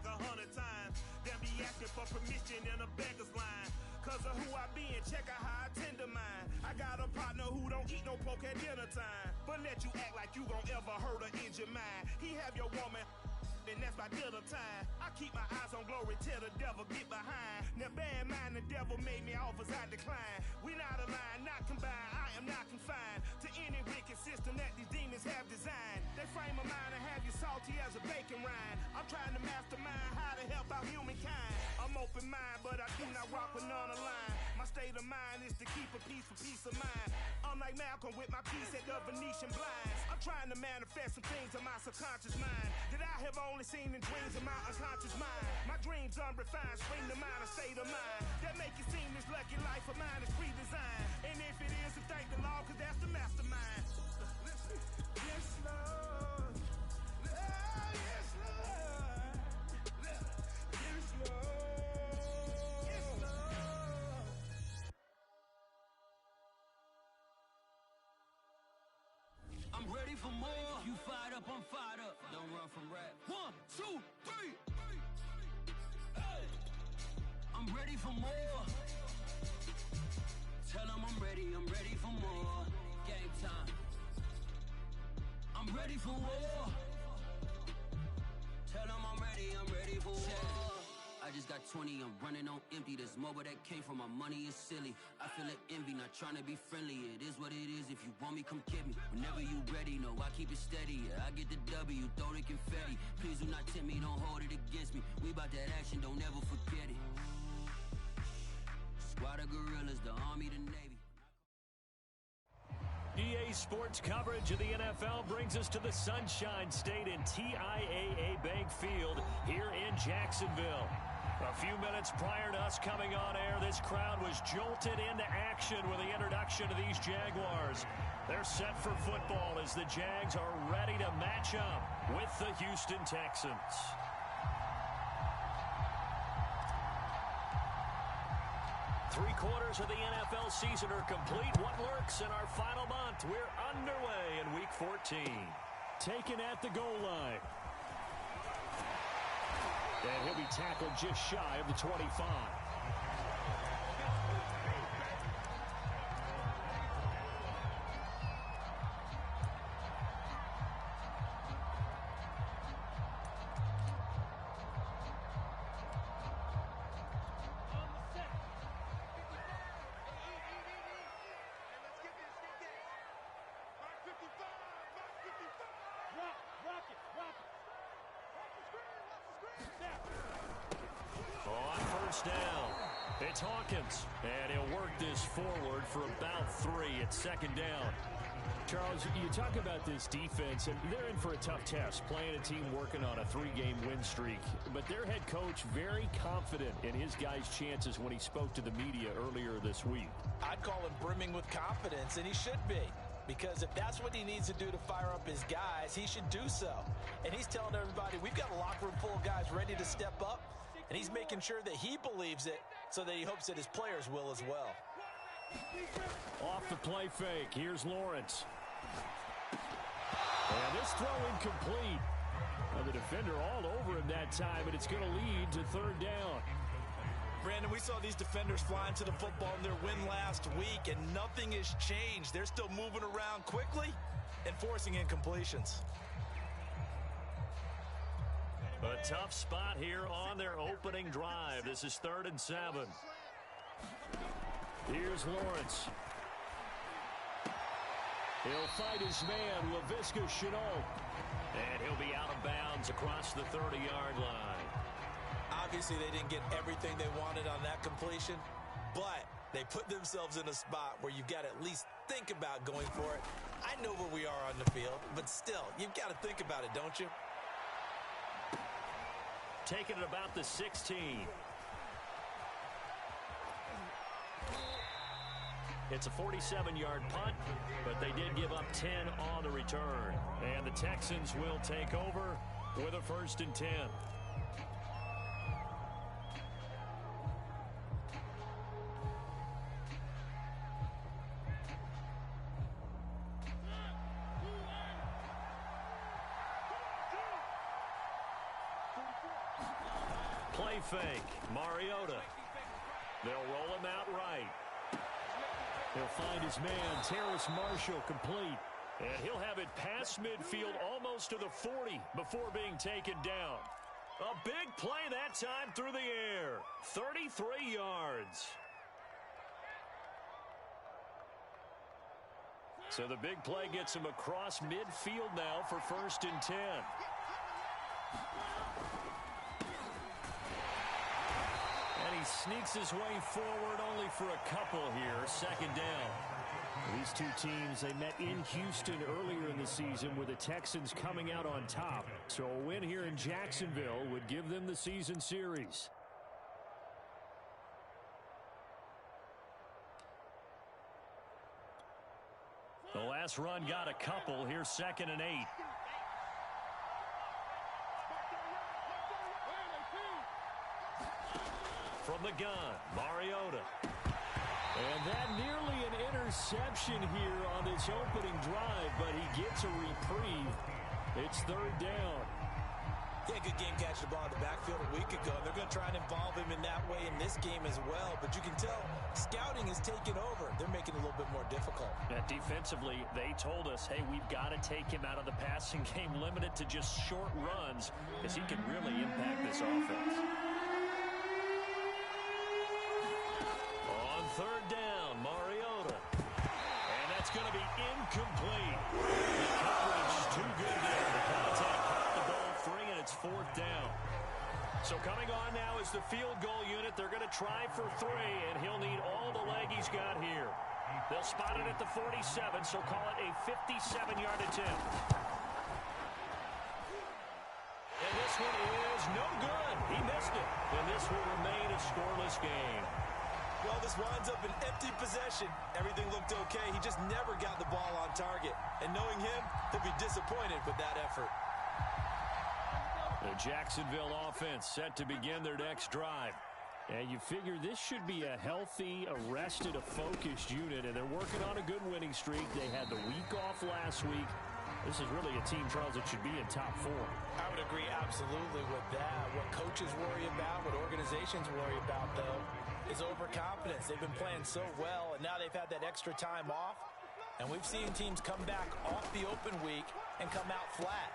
like 100 times. Then be asking for permission in a beggar's line. Cause of who I be and check out how I tend to mine. I got a partner who don't eat no pork at dinner time, but let you act like you gon' ever hurt or injure mine. He have your woman, and that's by dinner time. I keep my eyes on glory till the devil get behind. Now bear in mind the devil made me offers I decline. We not aligned, not combined, I am not confined to any wicked system that these demons have designed. They frame a mind and have you salty as a bacon rind. I'm trying to mastermind how to help out humankind. I'm open mind, but I do not rock with none aligned. My state of mind is to keep a peace for peace of mind. I'm like Malcolm with my piece at the Venetian blinds. I'm trying to manifest some things in my subconscious mind that I have only seen in dreams of my unconscious mind. My dreams unrefined, spring to mind, a state of mind that make it seem this lucky life of mine is pre-designed. And if it is, then thank the Lord, cause that's the mastermind. Yes, Lord. Yes, Lord. Yes, Lord. Yes, Lord. I'm ready for more. You fired up, I'm fired up. Don't run from rap. 1, 2, 3. Hey. I'm ready for more. Tell them I'm ready for more. Game time. I'm ready for war. Tell them I'm ready for war. I just got 20, I'm running on empty. This mobile that came from my money is silly. I feel it envy, not trying to be friendly. It is what it is, if you want me, come get me. Whenever you ready, no, I keep it steady. Yeah, I get the W, throw the confetti. Please do not tempt me, don't hold it against me. We about that action, don't ever forget it. Squad of gorillas, the Army, the Navy. EA Sports coverage of the NFL brings us to the Sunshine State in TIAA Bank Field here in Jacksonville. A few minutes prior to us coming on air, this crowd was jolted into action with the introduction of these Jaguars. They're set for football as the Jags are ready to match up with the Houston Texans. Three-quarters of the NFL season are complete. What lurks in our final month? We're underway in Week 14. Taken at the goal line. And he'll be tackled just shy of the 25. It's Hawkins, and he'll work this forward for about 3 at second down. Charles, you talk about this defense, and they're in for a tough test, playing a team working on a 3-game win streak. But their head coach very confident in his guys' chances when he spoke to the media earlier this week. I'd call him brimming with confidence, and he should be. Because if that's what he needs to do to fire up his guys, he should do so. And he's telling everybody, we've got a locker room full of guys ready to step up, and he's making sure that he believes it so that he hopes that his players will as well. Off the play fake, here's Lawrence. And this throw incomplete. Well, the defender all over him that time, and it's going to lead to third down. Brandon, we saw these defenders flying to the football in their win last week, and nothing has changed. They're still moving around quickly and forcing incompletions. A tough spot here on their opening drive. This is 3rd and 7. Here's Lawrence. He'll fight his man, Laviska Shenault. And he'll be out of bounds across the 30-yard line. Obviously, they didn't get everything they wanted on that completion, but they put themselves in a spot where you've got to at least think about going for it. I know where we are on the field, but still, you've got to think about it, don't you? Taking it about the 16. It's a 47-yard punt, but they did give up 10 on the return. And the Texans will take over with a 1st and 10. Play fake. Mariota. They'll roll him out right. He'll find his man, Terrace Marshall, complete. And he'll have it past midfield almost to the 40 before being taken down. A big play that time through the air. 33 yards. So the big play gets him across midfield now for 1st and 10. And he sneaks his way forward only for a couple here. 2nd down. These two teams, they met in Houston earlier in the season with the Texans coming out on top. So a win here in Jacksonville would give them the season series. The last run got a couple. Here's 2nd and 8. From the gun, Mariota. And that nearly an interception here on this opening drive, but he gets a reprieve. It's 3rd down. Yeah, good game catching the ball in the backfield a week ago. They're going to try and involve him in that way in this game as well. But you can tell scouting is taking over. They're making it a little bit more difficult. Defensively, they told us, hey, we've got to take him out of the passing game, limited to just short runs, because he can really impact this offense. On 3rd down, Mariota. And that's going to be incomplete. The coverage too good there. The contact caught the ball free, and it's 4th down. So coming on now is the field goal unit. They're going to try for 3, and he'll need all the leg he's got here. They'll spot it at the 47, so call it a 57-yard attempt. And this one is no good. He missed it. And this will remain a scoreless game. Well, this winds up an empty possession. Everything looked okay. He just never got the ball on target. And knowing him, he'll be disappointed with that effort. The Jacksonville offense set to begin their next drive. And you figure this should be a healthy, arrested, a focused unit, and they're working on a good winning streak. They had the week off last week. This is really a team, Charles, that should be in top 4. I would agree absolutely with that. What coaches worry about, what organizations worry about, though, is overconfidence. They've been playing so well, and now they've had that extra time off. And we've seen teams come back off the open week and come out flat.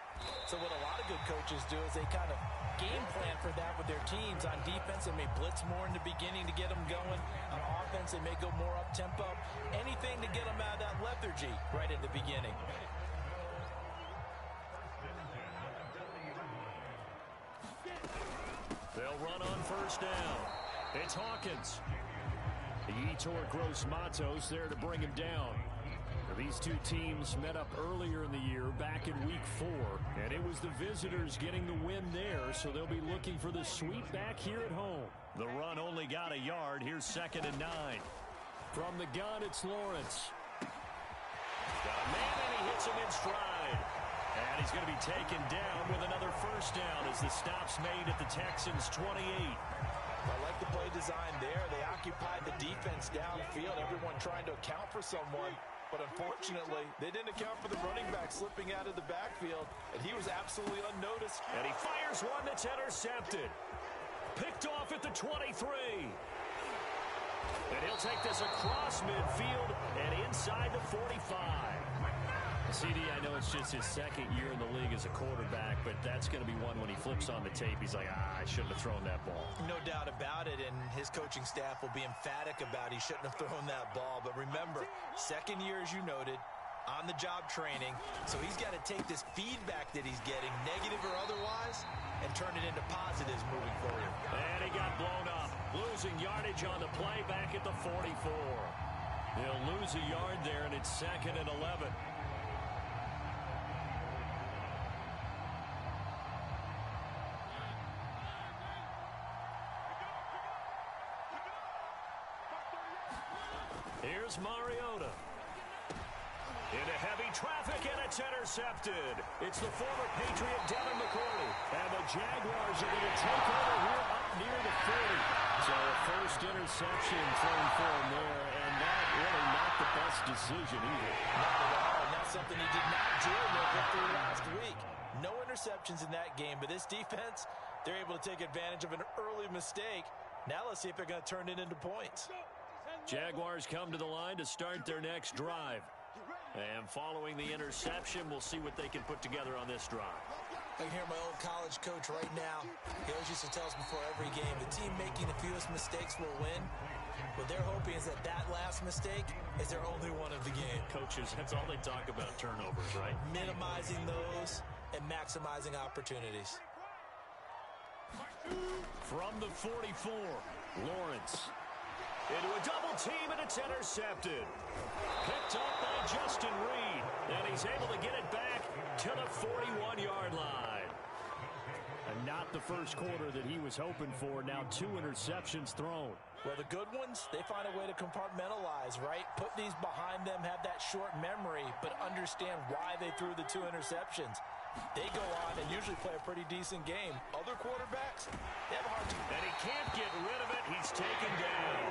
So what a lot of good coaches do is they kind of game plan for that with their teams. On defense, they may blitz more in the beginning to get them going. On offense, they may go more up-tempo. Anything to get them out of that lethargy right at the beginning. They'll run on 1st down. It's Hawkins. Yetur Gross-Matos there to bring him down. These two teams met up earlier in the year, back in week 4, and it was the visitors getting the win there, so they'll be looking for the sweep back here at home. The run only got a yard. Here's 2nd and 9. From the gun, it's Lawrence. Got a man, and he hits him in stride. And he's going to be taken down with another 1st down as the stop's made at the Texans' 28. I like the play design there. They occupied the defense downfield, everyone trying to account for someone. But unfortunately, they didn't account for the running back slipping out of the backfield, and he was absolutely unnoticed. And he fires one that's intercepted. Picked off at the 23. And he'll take this across midfield and inside the 45. CD, I know it's just his 2nd year in the league as a quarterback, but that's going to be one when he flips on the tape. He's like, I shouldn't have thrown that ball. No doubt about it, and his coaching staff will be emphatic about he shouldn't have thrown that ball. But remember, 2nd year, as you noted, on-the-job training, so he's got to take this feedback that he's getting, negative or otherwise, and turn it into positives moving forward. And he got blown up, losing yardage on the play back at the 44. He'll lose a yard there, and it's 2nd and 11. Here's Mariota. Into heavy traffic, and it's intercepted. It's the former Patriot Devin McCourty. And the Jaguars are going to take over here up near the 40. So a 1st interception thrown for him there, and that really not the best decision either. Not at all, and that's something he did not do in their victory last week. No interceptions in that game, but this defense, They're able to take advantage of an early mistake. Now let's see if they're going to turn it into points. Jaguars come to the line to start their next drive. And following the interception, we'll see what they can put together on this drive. I can hear my old college coach right now. He always used to tell us before every game, the team making the fewest mistakes will win. What they're hoping is that last mistake is their only one of the game. Coaches, that's all they talk about, turnovers, right? Minimizing those and maximizing opportunities. From the 44, Lawrence. Into a double team, and it's intercepted. Picked up by Justin Reed, and he's able to get it back to the 41-yard line. And not the first quarter that he was hoping for. Now 2 interceptions thrown. Well, the good ones, they find a way to compartmentalize, right? Put these behind them, have that short memory, but understand why they threw the 2 interceptions. They go on and usually play a pretty decent game. Other quarterbacks, they have a hard time. And he can't get rid of it. He's taken down.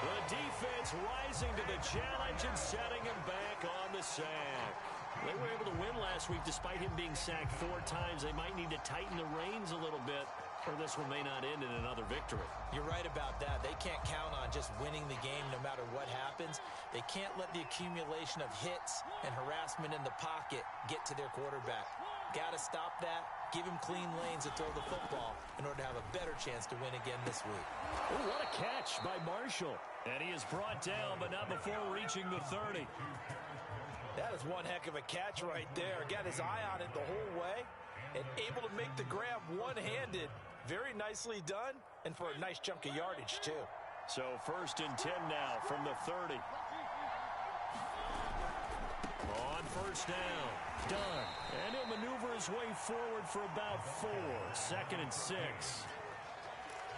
The defense rising to the challenge and setting him back on the sack. They were able to win last week despite him being sacked 4 times. They might need to tighten the reins a little bit, or this one may not end in another victory. You're right about that. They can't count on just winning the game no matter what happens. They can't let the accumulation of hits and harassment in the pocket get to their quarterback. Got to stop that. Give him clean lanes to throw the football in order to have a better chance to win again this week. Oh, what a catch by Marshall. And he is brought down, but not before reaching the 30. That is one heck of a catch right there. Got his eye on it the whole way and able to make the grab one-handed. Very nicely done, and for a nice chunk of yardage, too. So 1st and 10 now from the 30. On 1st down. Done. And he'll maneuver his way forward for about 4. 2nd and 6.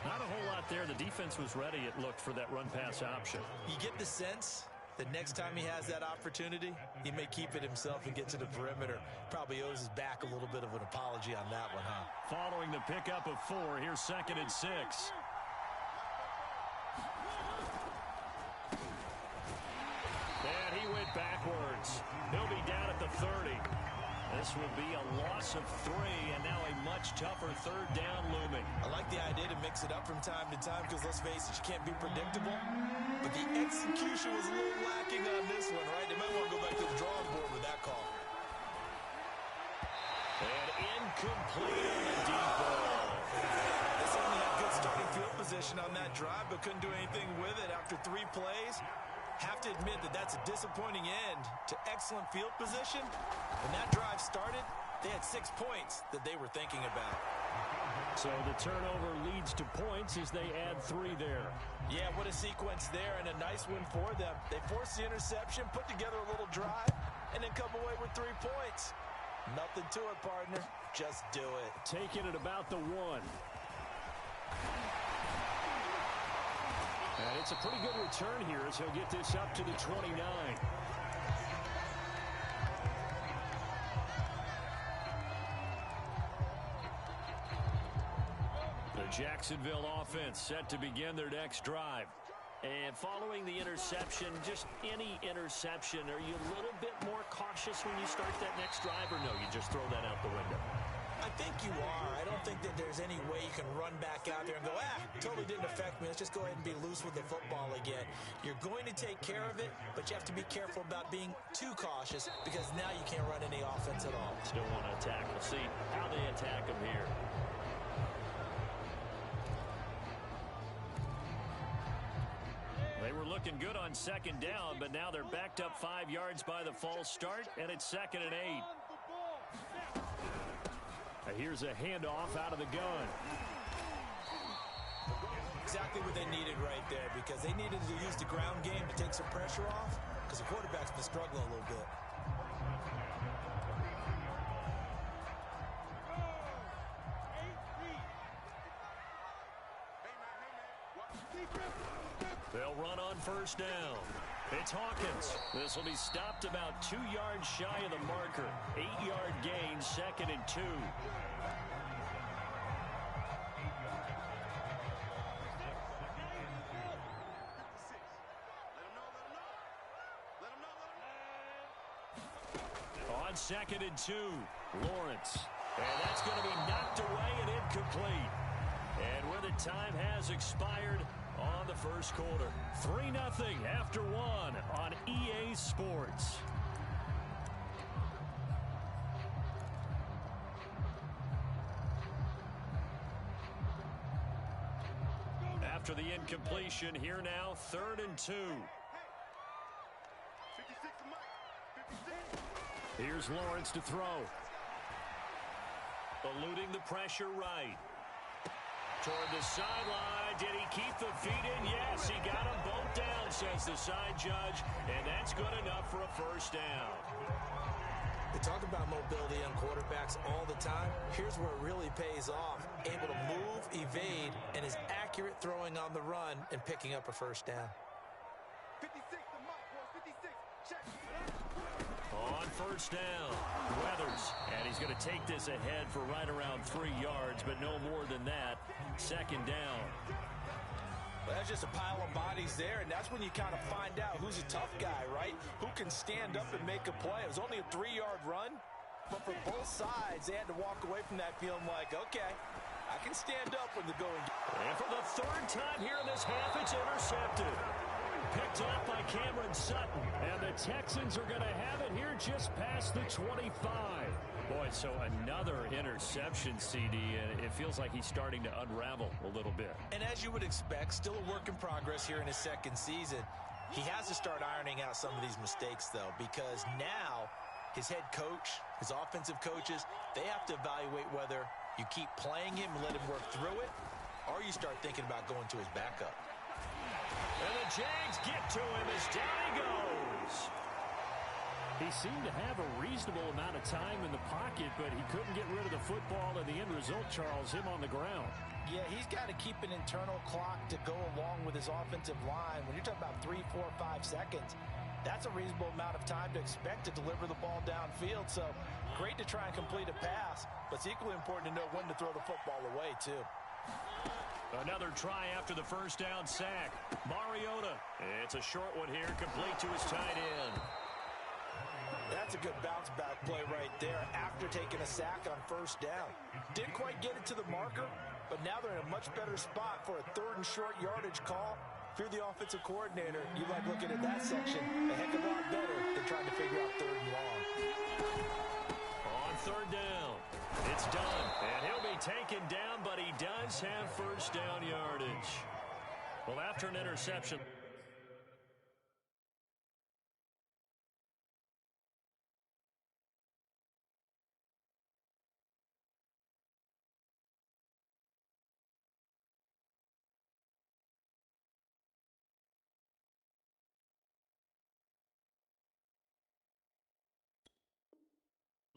Not a whole lot there. The defense was ready, it looked, for that run-pass option. You get the sense that next time he has that opportunity, he may keep it himself and get to the perimeter. Probably owes his back a little bit of an apology on that one, huh? Following the pickup of 4, here's 2nd and 6. And he went backwards. He'll be down at the 30. This will be a loss of 3, and now a much tougher 3rd down looming. I like the idea to mix it up from time to time because, let's face it, you can't be predictable. But the execution was a little lacking on this one, right? They might want to go back to the drawing board with that call. And incomplete on the deep ball. They certainly had good starting field position on that drive, but couldn't do anything with it after 3 plays. Have to admit that that's a disappointing end to excellent field position. When that drive started, they had 6 points that they were thinking about. So the turnover leads to points as they add 3 there. Yeah, what a sequence there, and a nice win for them. They forced the interception, put together a little drive, and then come away with 3 points. Nothing to it, partner. Just do it. Take it at about the 1. And it's a pretty good return here as he'll get this up to the 29. The Jacksonville offense set to begin their next drive. And following the interception, just any interception, are you a little bit more cautious when you start that next drive, or no, you just throw that out the window? I think you are. I don't think that there's any way you can run back out there and go, totally didn't affect me. Let's just go ahead and be loose with the football again. You're going to take care of it, but you have to be careful about being too cautious because now you can't run any offense at all. Still want to attack. We'll see how they attack him here. They were looking good on 2nd down, but now they're backed up 5 yards by the false start, and it's 2nd and 8. Here's a handoff out of the gun. Exactly what they needed right there because they needed to use the ground game to take some pressure off because the quarterback's been struggling a little bit. They'll run on 1st down. It's Hawkins. This will be stopped about 2 yards shy of the marker. 8-yard gain, 2nd and 2. On 2nd and 2, Lawrence. And that's going to be knocked away and incomplete. And with it, time has expired on the first quarter. 3-0 after 1 on EA Sports. After the incompletion, here now, 3rd and 2. Here's Lawrence to throw. Eluding the pressure right. Toward the sideline. Did he keep the feet in? Yes, he got them both down, says the side judge. And that's good enough for a first down. We talk about mobility on quarterbacks all the time. Here's where it really pays off. Able to move, evade, and is accurate throwing on the run and picking up a first down. 56, the mic was 56. Check. On first down, Weathers. And he's going to take this ahead for right around 3 yards, but no more than that. 2nd down. Well, that's just a pile of bodies there, and that's when you kind of find out who's a tough guy, right? Who can stand up and make a play. It was only a 3-yard run, but for both sides, they had to walk away from that feeling like, okay, I can stand up when the going. And for the 3rd time here in this half, it's intercepted. Picked up by Cameron Sutton, and the Texans are going to have it here just past the 25. Boy, so another interception, CD, and it feels like he's starting to unravel a little bit. And as you would expect, still a work in progress here in his 2nd season. He has to start ironing out some of these mistakes, though, because now his head coach, his offensive coaches, they have to evaluate whether you keep playing him and let him work through it, or you start thinking about going to his backup. And the Jags get to him as down he goes. He seemed to have a reasonable amount of time in the pocket, but he couldn't get rid of the football, and the end result, Charles, him on the ground. Yeah, he's got to keep an internal clock to go along with his offensive line. When you're talking about 3, 4, 5 seconds, that's a reasonable amount of time to expect to deliver the ball downfield. So great to try and complete a pass, but it's equally important to know when to throw the football away, too. Another try after the first down sack. Mariota. It's a short one here, complete to his tight end. That's a good bounce back play right there after taking a sack on first down. Didn't quite get it to the marker, but now they're in a much better spot for a 3rd and short yardage call. If you're the offensive coordinator, you like looking at that section a heck of a lot better than trying to figure out 3rd and long. On 3rd down, it's done, and he'll be taken down, but he does have first down yardage. Well, after an interception.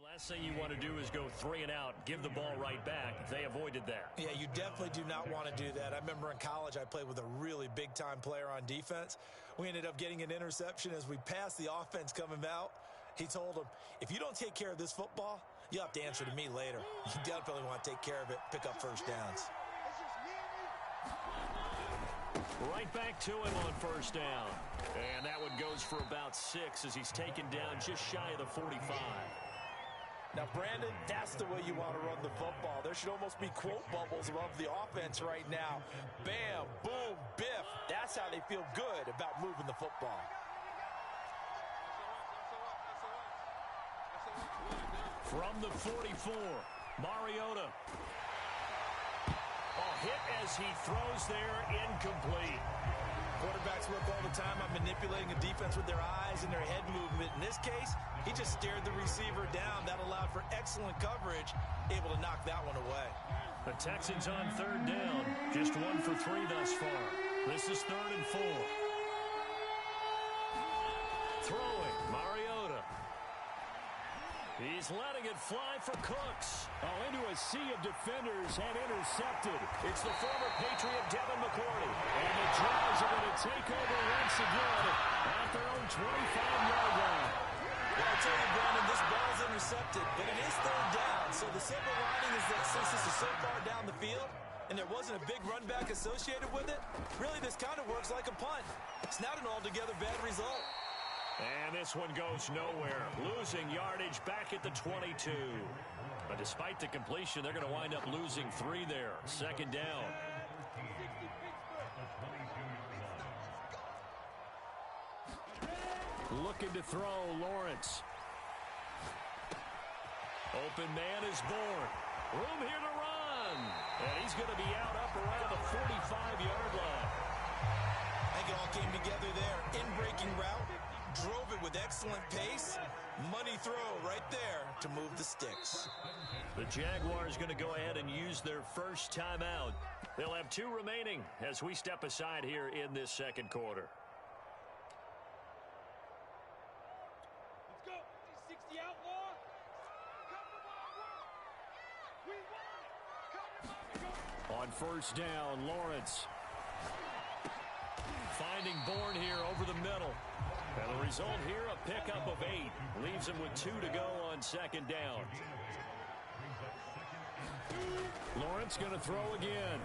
Last thing you want to do is go 3 and out, give the ball right back. They avoided that. Yeah, you definitely do not want to do that. I remember in college I played with a really big-time player on defense. We ended up getting an interception as we passed the offense coming out. He told him, if you don't take care of this football, you'll have to answer to me later. You definitely want to take care of it, pick up first downs. Right back to him on first down. And that one goes for about 6 as he's taken down just shy of the 45. Now, Brandon, that's the way you want to run the football. There should almost be quote bubbles above the offense right now. Bam, boom, biff. That's how they feel good about moving the football. From the 44, Mariota. Hit as he throws there, incomplete. Quarterbacks work all the time on manipulating a defense with their eyes and their head movement. In this case, he just stared the receiver down. That allowed for excellent coverage, able to knock that one away. The Texans on 3rd down, just 1 for 3 thus far. This is 3rd and 4. Throwing, Mariota. He's letting it fly for Cooks. Oh, into a sea of defenders and intercepted. It's the former Patriot Devin McCourty. And the Jags are going to take over once again at their own 25-yard line. Well, I'll tell you, Brandon, this ball's intercepted, but it is 3rd down. So the silver lining is that since this is so far down the field and there wasn't a big run back associated with it, really this kind of works like a punt. It's not an altogether bad result. And this one goes nowhere. Losing yardage back at the 22. But despite the completion, they're going to wind up losing 3 there. Second down. Looking to throw, Lawrence. Open man is born. Room here to run. And he's going to be out up around the 45-yard line. I think it all came together there. In-breaking route. Drove it with excellent pace. Money throw right there to move the sticks. The Jaguars going to go ahead and use their first timeout. They'll have 2 remaining as we step aside here in this second quarter. Let's go. 60 outlaw. On first down, Lawrence. Finding Bourne here over the middle. And the result here, a pickup of 8. Leaves him with 2 to go on second down. Lawrence going to throw again.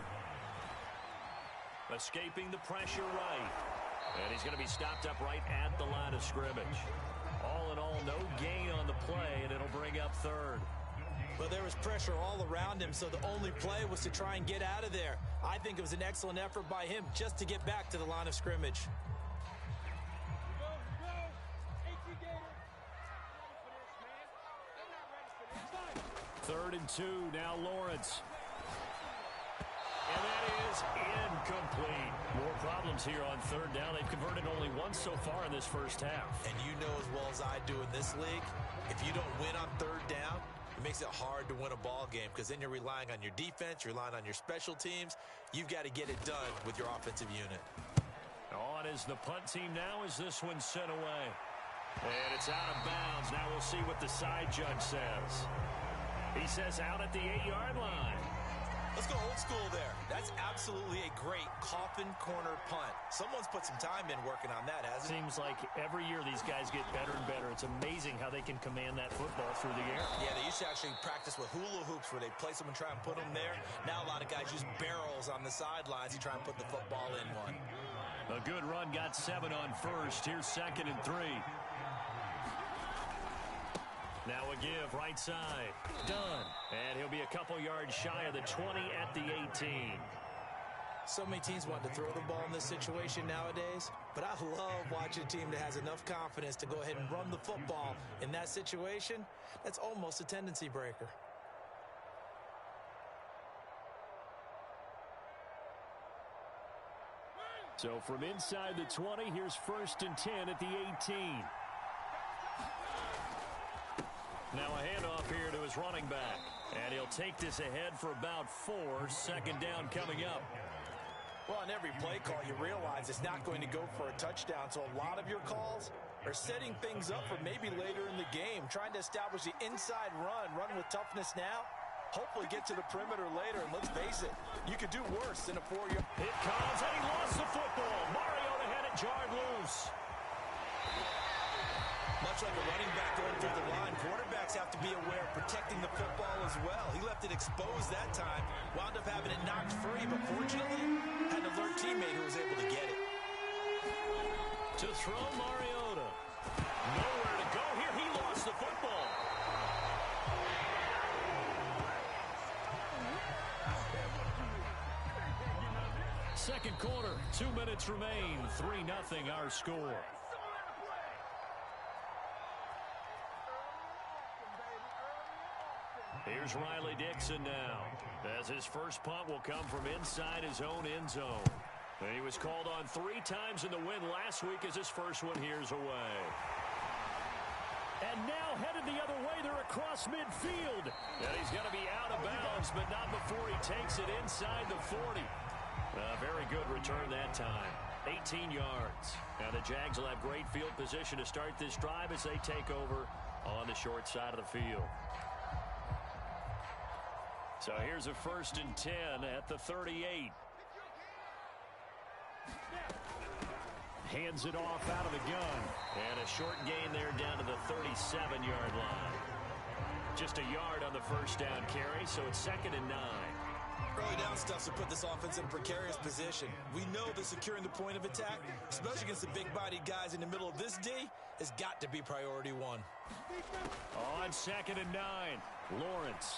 Escaping the pressure right. And he's going to be stopped up right at the line of scrimmage. All in all, no gain on the play, and it'll bring up third. Well, there was pressure all around him, so the only play was to try and get out of there. I think it was an excellent effort by him just to get back to the line of scrimmage. Third and 2, now Lawrence. And that is incomplete. More problems here on third down. They've converted only once so far in this first half. And you know as well as I do in this league, if you don't win on third down, it makes it hard to win a ball game because then you're relying on your defense, you're relying on your special teams. You've got to get it done with your offensive unit. On is the punt team now as this one's sent away. And it's out of bounds. Now we'll see what the side judge says. He says out at the 8-yard line. Let's go old school there. That's absolutely a great coffin corner punt. Someone's put some time in working on that, hasn't it? Seems like every year these guys get better and better. It's amazing how they can command that football through the air. Yeah, they used to actually practice with hula hoops where they place them and try and put them there. Now a lot of guys use barrels on the sidelines to try and put the football in one. A good run, got 7 on first. Here's second and 3. Now a give, right side. Done. And he'll be a couple yards shy of the 20 at the 18. So many teams want to throw the ball in this situation nowadays, but I love watching a team that has enough confidence to go ahead and run the football in that situation. That's almost a tendency breaker. So from inside the 20, here's first and 10 at the 18. Now a handoff here to his running back. And he'll take this ahead for about 4. Second down coming up. Well, on every play call, you realize it's not going to go for a touchdown. So a lot of your calls are setting things up for maybe later in the game, trying to establish the inside run with toughness now. Hopefully get to the perimeter later. And let's face it, you could do worse than a 4-yard. It comes, and he lost the football. Mariota had it jarred loose. Much like a running back going through the line, quarterbacks have to be aware of protecting the football as well. He left it exposed that time, wound up having it knocked free, but fortunately, had an alert teammate who was able to get it. To throw Mariota. Nowhere to go here. He lost the football. Second quarter, 2 minutes remain. 3-0 our score. Here's Riley Dixon now, as his first punt will come from inside his own end zone. And he was called on 3 times in the win last week as his first one here's away. And now headed the other way, they're across midfield. And he's going to be out of bounds, but not before he takes it inside the 40. A very good return that time. 18 yards. Now the Jags will have great field position to start this drive as they take over on the short side of the field. So here's a first and 10 at the 38. Hands it off out of the gun. And a short gain there down to the 37-yard line. Just a yard on the first down carry, so it's second and 9. Early down stuff to put this offense in a precarious position. We know that securing the point of attack, especially against the big-bodied guys in the middle of this D, has got to be priority one. On 2nd and 9, Lawrence.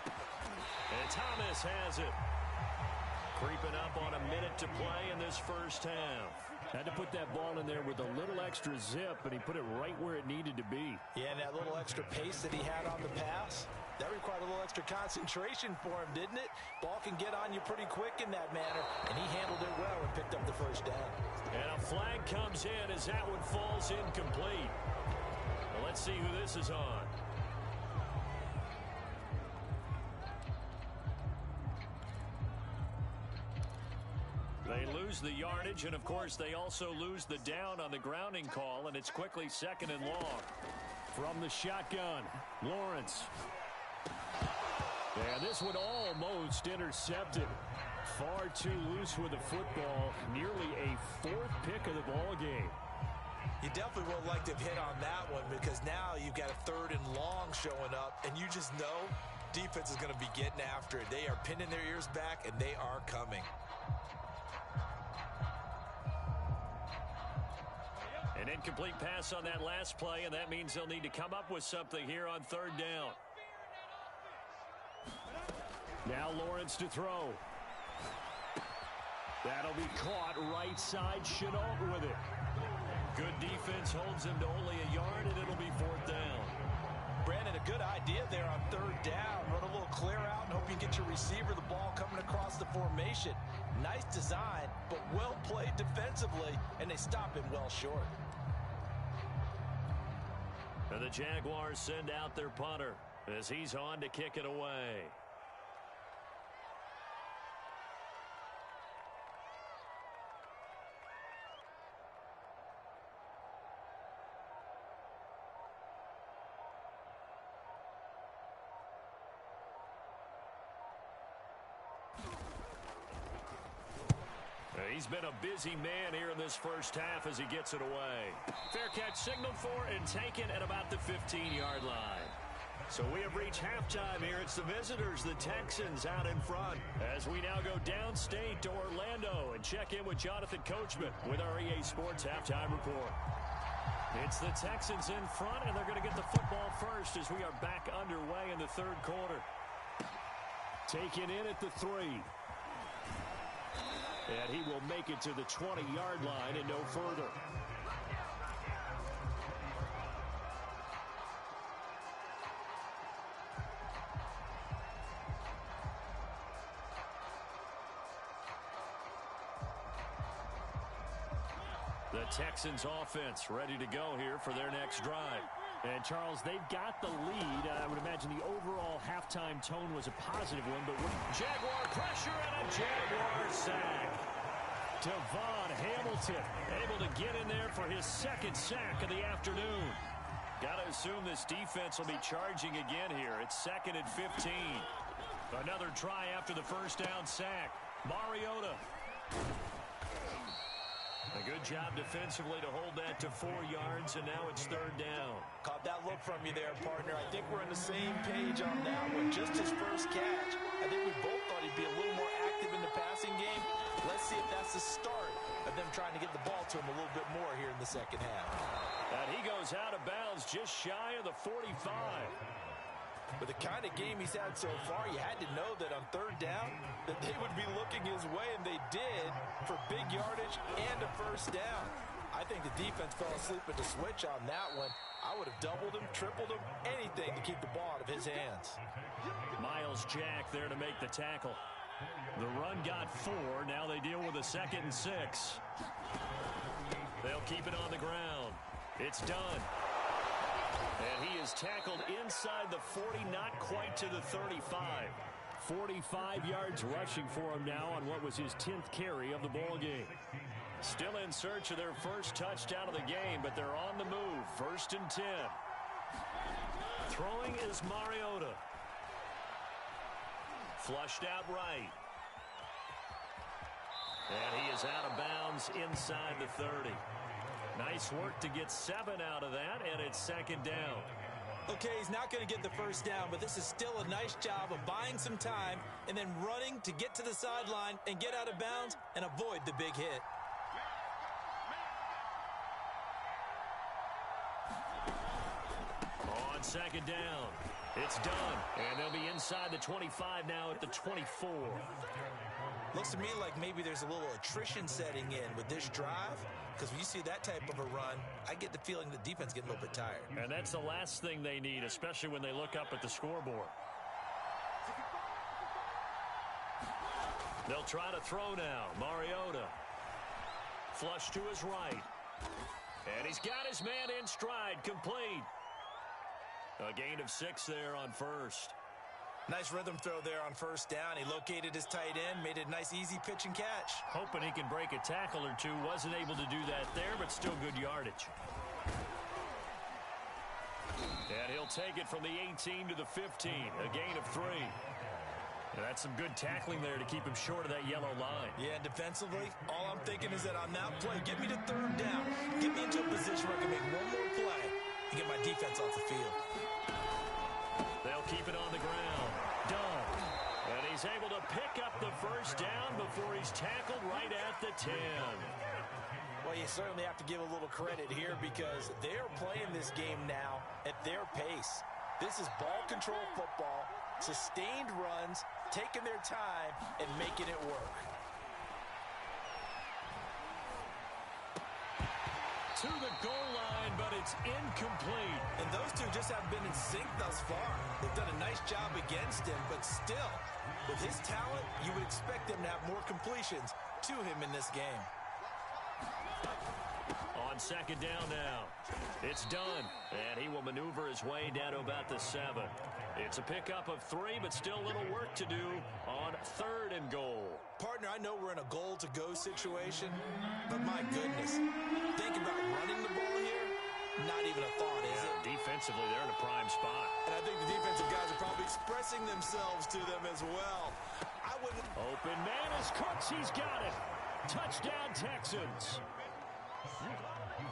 And Thomas has it. Creeping up on a minute to play in this first half. Had to put that ball in there with a little extra zip, and he put it right where it needed to be. Yeah, and that little extra pace that he had on the pass, that required a little extra concentration for him, didn't it? Ball can get on you pretty quick in that manner, and he handled it well and picked up the first down. And a flag comes in as that one falls incomplete. Well, let's see who this is on. They lose the yardage, and of course they also lose the down on the grounding call, and it's quickly 2nd and long. From the shotgun, Lawrence. And this one almost intercepted. Far too loose with the football. Nearly a 4th pick of the ball game. You definitely would like to have hit on that one, because now you've got a 3rd and long showing up, and you just know defense is going to be getting after it. They are pinning their ears back, and they are coming. An incomplete pass on that last play, and that means they'll need to come up with something here on 3rd down. Now Lawrence to throw. That'll be caught right side. Chenault with it. Good defense holds him to only a yard, and it'll be 4th down. Brandon, a good idea there on 3rd down. Run a little clear out and hope you get your receiver the ball coming across the formation. Nice design, but well played defensively, and they stop him well short. And the Jaguars send out their punter as he's on to kick it away. He's been a busy man here in this first half as he gets it away. Fair catch signaled for and taken at about the 15-yard line. So we have reached halftime here. It's the visitors, the Texans, out in front. As we now go downstate to Orlando and check in with Jonathan Coachman with our EA Sports Halftime Report. It's the Texans in front, and they're going to get the football first as we are back underway in the 3rd quarter. Taken in at the 3. And he will make it to the 20-yard line and no further. The Texans offense ready to go here for their next drive. And, Charles, they've got the lead. I would imagine the overall halftime tone was a positive one, but Jaguar pressure and a Jaguar sack. Devon Hamilton able to get in there for his 2nd sack of the afternoon. Got to assume this defense will be charging again here. It's 2nd and 15. Another try after the first down sack. Mariota. A good job defensively to hold that to 4 yards, and now it's 3rd down. Caught that look from you there, partner. I think we're on the same page on that one. Just his first catch. I think we both thought he'd be a little more active in the passing game. Let's see if that's the start of them trying to get the ball to him a little bit more here in the 2nd half. And he goes out of bounds just shy of the 45. With the kind of game he's had so far, you had to know that on 3rd down that they would be looking his way, and they did, for big yardage and a first down. I think the defense fell asleep at the switch on that one. I would have doubled him, tripled him, anything to keep the ball out of his hands. Miles Jack there to make the tackle. The run got 4. Now they deal with a 2nd and 6. They'll keep it on the ground. It's done. And he is tackled inside the 40, not quite to the 35. 45 yards rushing for him now on what was his 10th carry of the ball game. Still in search of their first touchdown of the game, but they're on the move. 1st and 10. Throwing is Mariota. Flushed out right. And he is out of bounds inside the 30. Nice work to get 7 out of that, and it's 2nd down. Okay, he's not going to get the first down, but this is still a nice job of buying some time and then running to get to the sideline and get out of bounds and avoid the big hit. second down. It's done, and they'll be inside the 25 now at the 24. Looks to me like maybe there's a little attrition setting in with this drive, because when you see that type of a run, I get the feeling the defense getting a little bit tired. And that's the last thing they need, especially when they look up at the scoreboard. They'll try to throw now. Mariota. Flush to his right. And he's got his man in stride, complete. A gain of 6 there on first. Nice rhythm throw there on first down. He located his tight end, made it a nice easy pitch and catch. Hoping he can break a tackle or two. Wasn't able to do that there, but still good yardage. And he'll take it from the 18 to the 15. A gain of 3. And that's some good tackling there to keep him short of that yellow line. Yeah, and defensively, all I'm thinking is that on that play, get me to third down. Get me into a position where I can make one more play and get my defense off the field. They'll keep it on the ground. Done. And he's able to pick up the first down before he's tackled right at the 10. Well, you certainly have to give a little credit here because they're playing this game now at their pace. This is ball control football, sustained runs, taking their time, and making it work. To the goal line, but it's incomplete. And those two just haven't been in sync thus far. They've done a nice job against him, but still, with his talent, you would expect them to have more completions to him in this game. On second down now. It's done. And he will maneuver his way down to about the 7. It's a pickup of 3, but still a little work to do on third and goal. Partner, I know we're in a goal-to-go situation, but my goodness, think about running the ball here. Not even a thought, is it? Defensively, they're in a prime spot. And I think the defensive guys are probably expressing themselves to them as well. I wouldn't... Open man is Cooks. He's got it. Touchdown, Texans.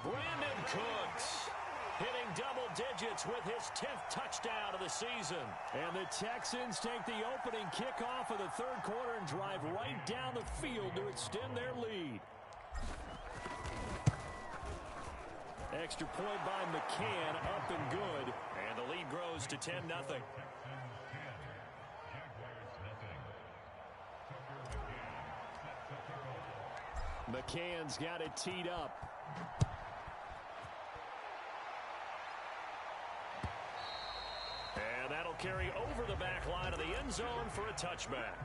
Brandon Cooks hitting double digits with his 10th touchdown of the season. And the Texans take the opening kickoff of the third quarter and drive right down the field to extend their lead. Extra point by McCann, up and good. And the lead grows to 10-0. McCann's got it teed up. And that'll carry over the back line of the end zone for a touchback.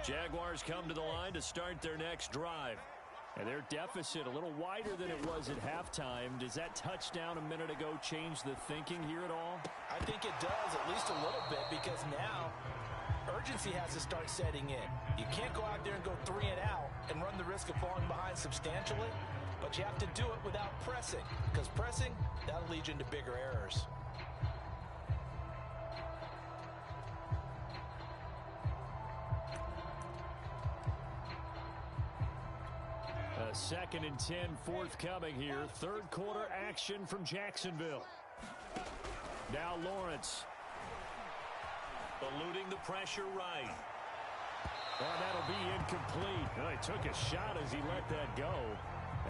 Jaguars come to the line to start their next drive. And their deficit a little wider than it was at halftime. Does that touchdown a minute ago change the thinking here at all? I think it does, at least a little bit, because now urgency has to start setting in. You can't go out there and go 3 and out and run the risk of falling behind substantially, but you have to do it without pressing, because pressing, that'll lead you into bigger errors. A 2nd and 10 forthcoming here. Third quarter action from Jacksonville. Now Lawrence. Eluding the pressure right. Oh, that'll be incomplete. Oh, he took a shot as he let that go.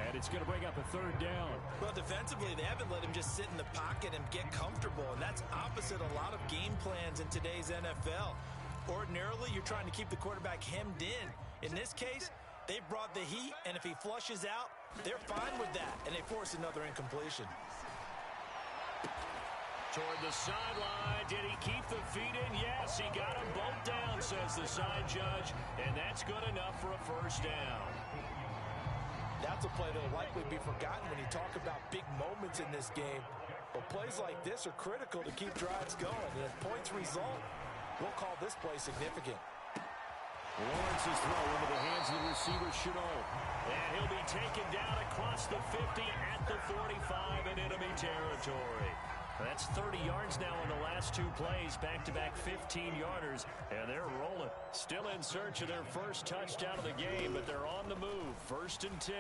And it's going to bring up a third down. Well, defensively, they haven't let him just sit in the pocket and get comfortable. And that's opposite a lot of game plans in today's NFL. Ordinarily, you're trying to keep the quarterback hemmed in. In this case, they brought the heat, and if he flushes out, they're fine with that, and they force another incompletion. Toward the sideline, did he keep the feet in? Yes, he got them both down, says the side judge, and that's good enough for a first down. That's a play that will likely be forgotten when you talk about big moments in this game. But plays like this are critical to keep drives going, and if points result, we'll call this play significant. Lawrence's throw into the hands of the receiver, Chenault. And he'll be taken down across the 50 at the 45 in enemy territory. That's 30 yards now in the last 2 plays, back-to-back 15-yarders, and they're rolling. Still in search of their first touchdown of the game, but they're on the move. 1st and 10.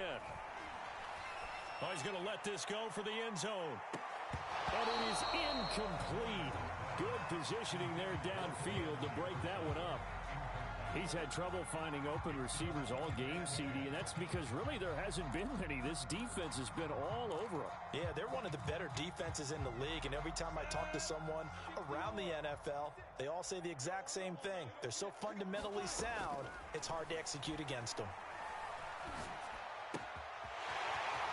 Oh, he's going to let this go for the end zone. And it is incomplete. Good positioning there downfield to break that one up. He's had trouble finding open receivers all game, CD, and that's because really there hasn't been any. This defense has been all over him. Yeah, they're one of the better defenses in the league, and every time I talk to someone around the NFL, they all say the exact same thing. They're so fundamentally sound, it's hard to execute against them.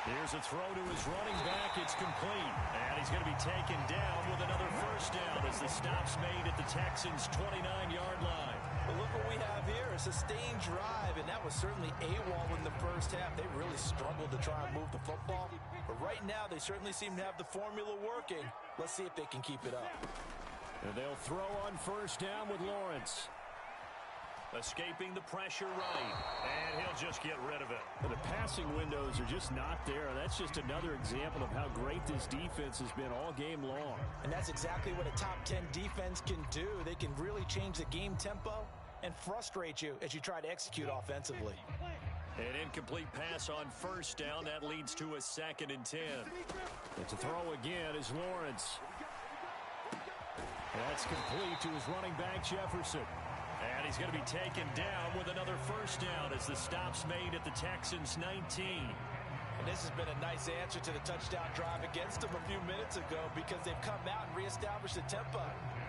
Here's a throw to his running back. It's complete. And he's going to be taken down with another first down as the stop's made at the Texans' 29-yard line. But look what we have here, a sustained drive, and that was certainly AWOL in the first half. They really struggled to try and move the football. But right now, they certainly seem to have the formula working. Let's see if they can keep it up. And they'll throw on first down with Lawrence. Escaping the pressure right, and he'll just get rid of it. The passing windows are just not there. That's just another example of how great this defense has been all game long. And that's exactly what a top 10 defense can do. They can really change the game tempo and frustrate you as you try to execute offensively. An incomplete pass on first down. That leads to a 2nd and 10. It's a throw again is Lawrence. That's complete to his running back, Jefferson. And he's going to be taken down with another first down as the stop's made at the Texans' 19. And this has been a nice answer to the touchdown drive against them a few minutes ago because they've come out and reestablished the tempo.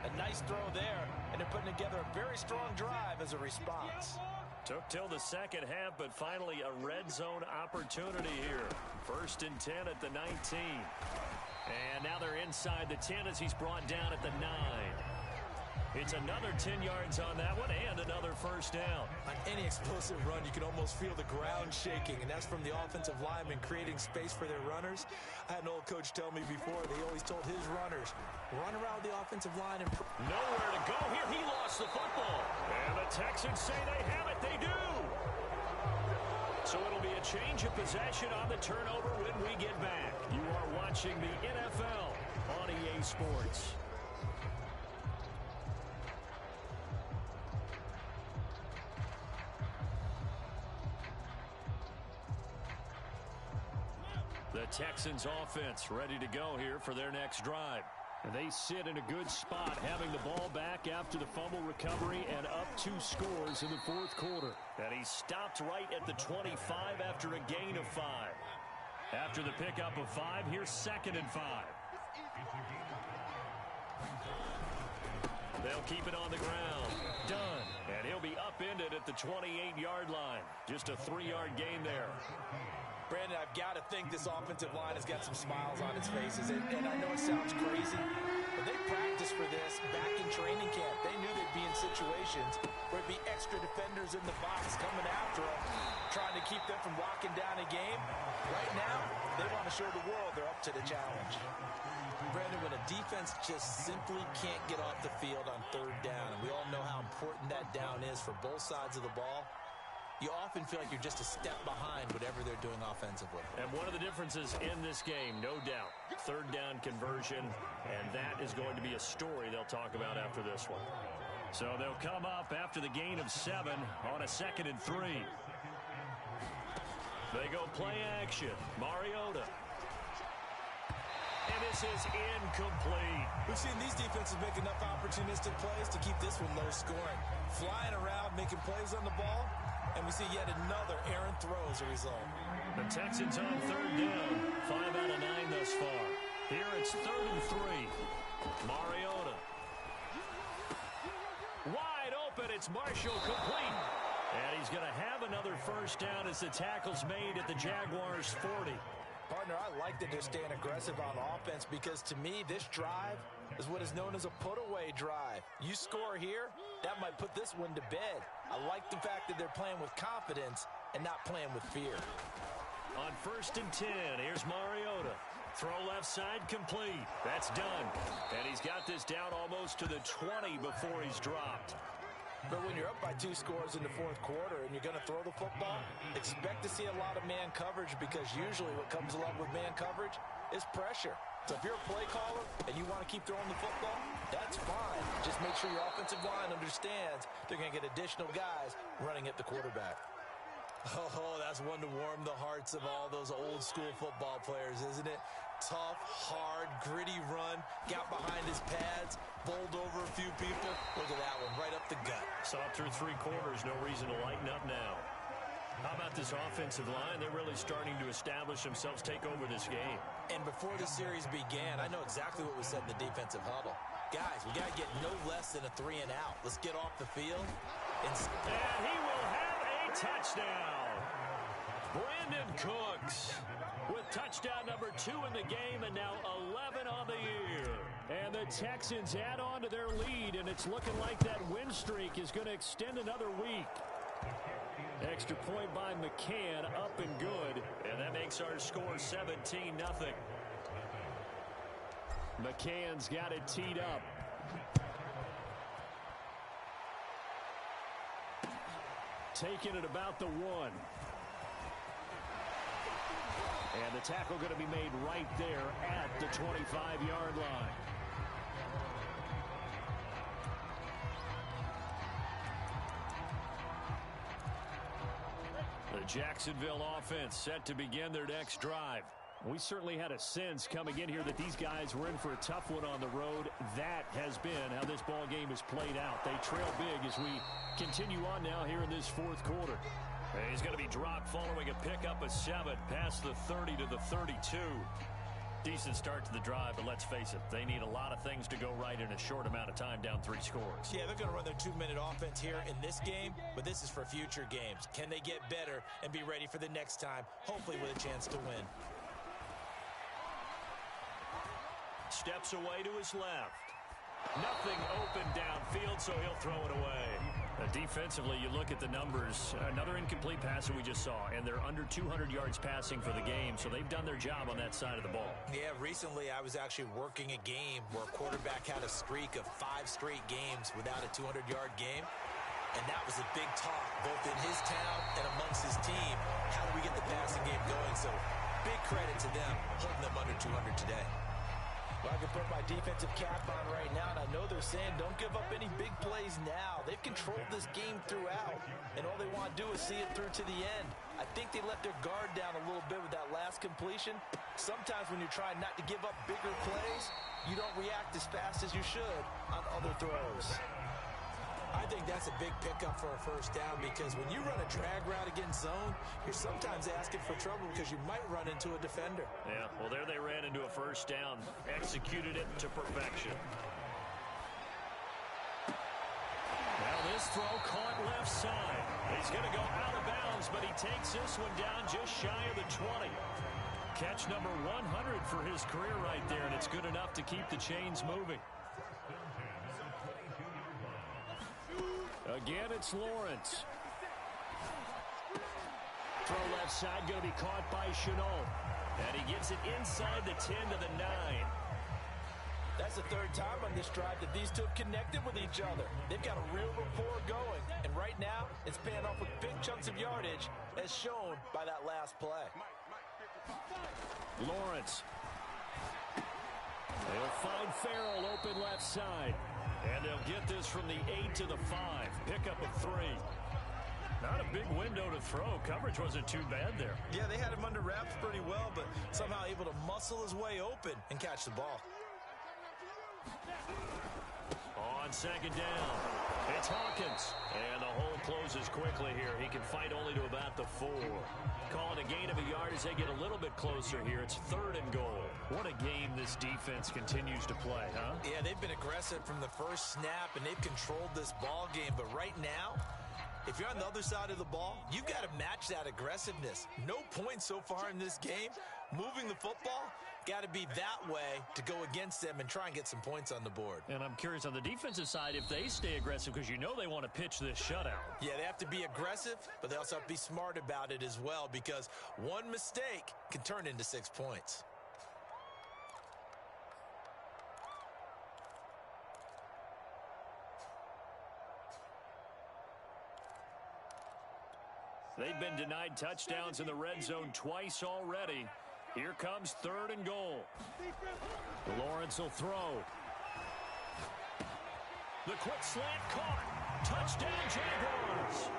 A nice throw there, and they're putting together a very strong drive as a response. Took till the second half, but finally a red zone opportunity here. 1st and 10 at the 19. And now they're inside the 10 as he's brought down at the 9. It's another 10 yards on that one and another first down. On any explosive run, you can almost feel the ground shaking, and that's from the offensive linemen creating space for their runners. I had an old coach tell me before, they always told his runners, run around the offensive line. And nowhere to go here. He lost the football. And the Texans say they have it. They do. So it'll be a change of possession on the turnover when we get back. You are watching the NFL on EA Sports. The Texans offense ready to go here for their next drive. And they sit in a good spot, having the ball back after the fumble recovery and up 2 scores in the 4th quarter. And he stopped right at the 25 after a gain of 5. After the pickup of 5, here's 2nd and 5. They'll keep it on the ground. Done. And he'll be upended at the 28-yard line. Just a 3-yard gain there. Brandon, I've got to think this offensive line has got some smiles on its faces. And I know it sounds crazy, but they practiced for this back in training camp. They knew they'd be in situations where it'd be extra defenders in the box coming after them, trying to keep them from locking down a game. Right now, they want to show the world they're up to the challenge. Brandon, when a defense just simply can't get off the field on 3rd down, and we all know how important that down is for both sides of the ball, you often feel like you're just a step behind whatever they're doing offensively. And one of the differences in this game, no doubt, 3rd down conversion, and that is going to be a story they'll talk about after this one. So they'll come up after the gain of 7 on a 2nd and 3. They go play action. Mariota. And this is incomplete. We've seen these defenses make enough opportunistic plays to keep this one low scoring. Flying around, making plays on the ball. And we see yet another errant throw as a result. The Texans on 3rd down. 5 out of 9 thus far. Here it's 3rd and 3. Mariota. Wide open. It's Marshall complete. And he's going to have another first down as the tackle's made at the Jaguars' 40. Partner, I like that they're staying aggressive on offense because to me, this drive is what is known as a put-away drive. You score here, that might put this one to bed. I like the fact that they're playing with confidence and not playing with fear. On 1st and 10, here's Mariota. Throw left side complete. That's done. And he's got this down almost to the 20 before he's dropped. But when you're up by 2 scores in the 4th quarter and you're going to throw the football, expect to see a lot of man coverage because usually what comes along with man coverage is pressure. So if you're a play caller and you want to keep throwing the football, that's fine. Just make sure your offensive line understands they're going to get additional guys running at the quarterback. Oh, that's one to warm the hearts of all those old school football players, isn't it? Tough, hard, gritty run, got behind his pads, bowled over a few people. Look at that one, right up the gut. Saw it through 3 quarters, no reason to lighten up now. How about this offensive line? They're really starting to establish themselves, take over this game. And before the series began, I know exactly what was said in the defensive huddle. Guys, we got to get no less than a 3 and out. Let's get off the field. And he will have a touchdown. Brandon Cooks with touchdown number 2 in the game, and now 11 on the year. And the Texans add on to their lead, and it's looking like that win streak is going to extend another week. Extra point by McCann, up and good. And that makes our score 17-0. McCann's got it teed up. Taking it about the 1. And the tackle going to be made right there at the 25-yard line. The Jacksonville offense set to begin their next drive. We certainly had a sense coming in here that these guys were in for a tough one on the road. That has been how this ball game has played out. They trail big as we continue on now here in this 4th quarter. He's going to be dropped following a pickup of 7 past the 30 to the 32. Decent start to the drive, but let's face it, they need a lot of things to go right in a short amount of time, down 3 scores. Yeah, they're going to run their 2-minute offense here in this game, but this is for future games. Can they get better and be ready for the next time, hopefully with a chance to win? Steps away to his left. Nothing open downfield, so he'll throw it away. Defensively, you look at the numbers. Another incomplete pass that we just saw, and they're under 200 yards passing for the game, so they've done their job on that side of the ball. Yeah, recently I was actually working a game where a quarterback had a streak of 5 straight games without a 200-yard game, and that was a big talk, both in his town and amongst his team. How do we get the passing game going? So big credit to them, holding them under 200 today. Well, I can put my defensive cap on right now, and I know they're saying don't give up any big plays now. They've controlled this game throughout, and all they want to do is see it through to the end. I think they let their guard down a little bit with that last completion. Sometimes when you're trying not to give up bigger plays, you don't react as fast as you should on other throws. I think that's a big pickup for a first down, because when you run a drag route against zone, you're sometimes asking for trouble because you might run into a defender. Yeah, well, there they ran into a first down. Executed it to perfection. Now this throw caught left side. He's going to go out of bounds, but he takes this one down just shy of the 20. Catch number 100 for his career right there, and it's good enough to keep the chains moving. Again, it's Lawrence. Throw left side, going to be caught by Chenault. And he gets it inside the 10 to the 9. That's the 3rd time on this drive that these two have connected with each other. They've got a real rapport going. And right now, it's paying off with big chunks of yardage, as shown by that last play. Lawrence. They'll find Farrell open left side. And they'll get this from the 8 to the 5. Pickup of 3. Not a big window to throw. Coverage wasn't too bad there. Yeah, they had him under wraps pretty well, but somehow able to muscle his way open and catch the ball. On 2nd down, it's Hawkins. And the hole closes quickly here. He can fight only to about the 4. Calling a gain of a yard as they get a little bit closer here. It's 3rd and goal. What a game this defense continues to play, huh? Yeah, they've been aggressive from the first snap, and they've controlled this ball game. But right now, if you're on the other side of the ball, you've got to match that aggressiveness. No points so far in this game. Moving the football, got to be that way to go against them and try and get some points on the board. And I'm curious on the defensive side if they stay aggressive, because you know they want to pitch this shutout. Yeah, they have to be aggressive, but they also have to be smart about it as well, because one mistake can turn into 6 points. They've been denied touchdowns in the red zone twice already. Here comes 3rd and goal. Lawrence will throw. The quick slant caught. Touchdown, Jaguars.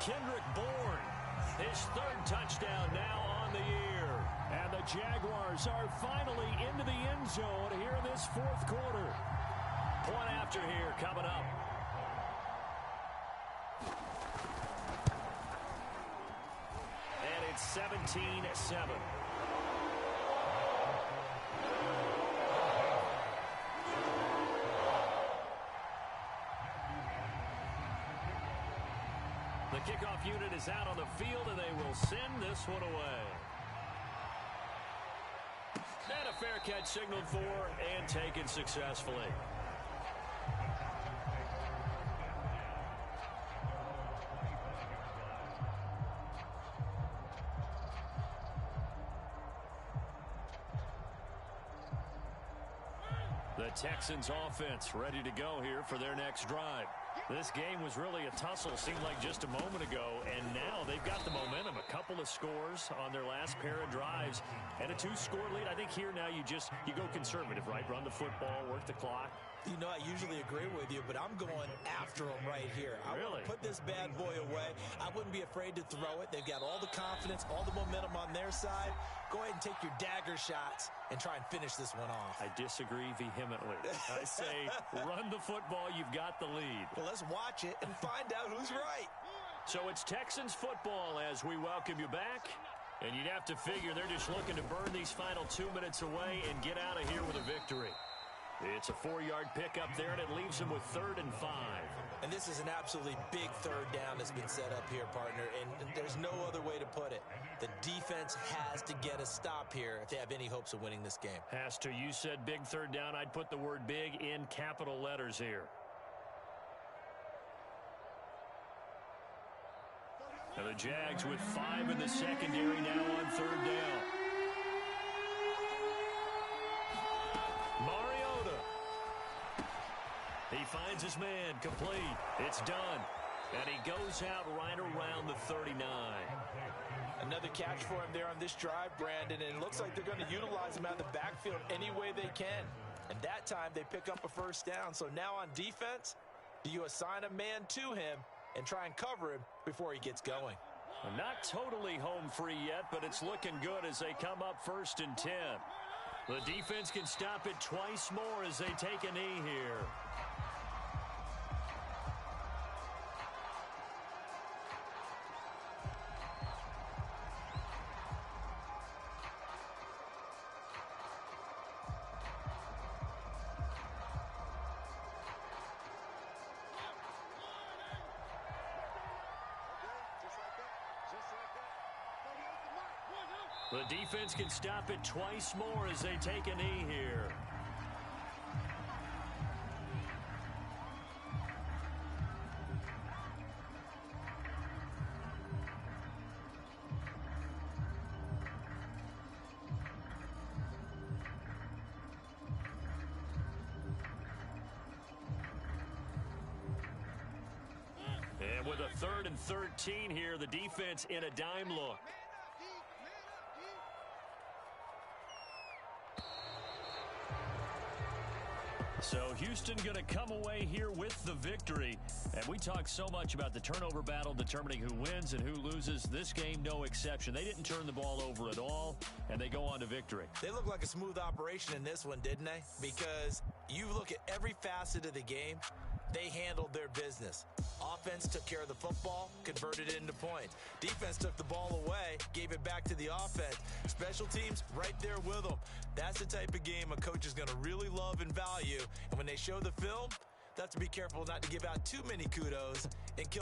Kendrick Bourne His third touchdown now on the year. And the Jaguars are finally into the end zone here in this fourth quarter. Point after here coming up. And it's 17-7. The kickoff unit is out on the field, and they will send this one away. And a fair catch signaled for and taken successfully. The Texans offense ready to go here for their next drive. This game was really a tussle, seemed like just a moment ago, and now they've got the momentum. A couple of scores on their last pair of drives and a 2-score lead. I think here now you go conservative, right? Run the football, work the clock. You know, I usually agree with you, but I'm going after them right here. I Really? want to put this bad boy away. I wouldn't be afraid to throw it. They've got all the confidence, all the momentum on their side. Go ahead and take your dagger shots and try and finish this one off. I disagree vehemently. I say run the football. You've got the lead. Well, let's watch it and find out who's right. So it's Texans football as we welcome you back. And you'd have to figure they're just looking to burn these final 2 minutes away and get out of here with a victory. It's a 4-yard pickup there, and it leaves them with 3rd and 5. And this is an absolutely big third down that's been set up here, partner, and there's no other way to put it. The defense has to get a stop here if they have any hopes of winning this game. Has to. You said big third down. I'd put the word big in capital letters here. And the Jags with 5 in the secondary now on 3rd down. He finds his man, complete. It's done. And he goes out right around the 39. Another catch for him there on this drive, Brandon, and it looks like they're going to utilize him out of the backfield any way they can. And that time they pick up a first down. So now on defense, do you assign a man to him and try and cover him before he gets going? Well, not totally home free yet, but it's looking good as they come up 1st and 10. The defense can stop it twice more as they take a knee here. The defense can stop it twice more as they take a knee here. And with a 3rd and 13 here, the defense in a dime look. So Houston going to come away here with the victory. And we talk so much about the turnover battle determining who wins and who loses. This game, no exception. They didn't turn the ball over at all, and they go on to victory. They look like a smooth operation in this one, didn't they? Because you look at every facet of the game, they handled their business. Offense took care of the football, converted it into points. Defense took the ball away, gave it back to the offense. Special teams right there with them. That's the type of game a coach is going to really love and value. And when they show the film, they have to be careful not to give out too many kudos and kill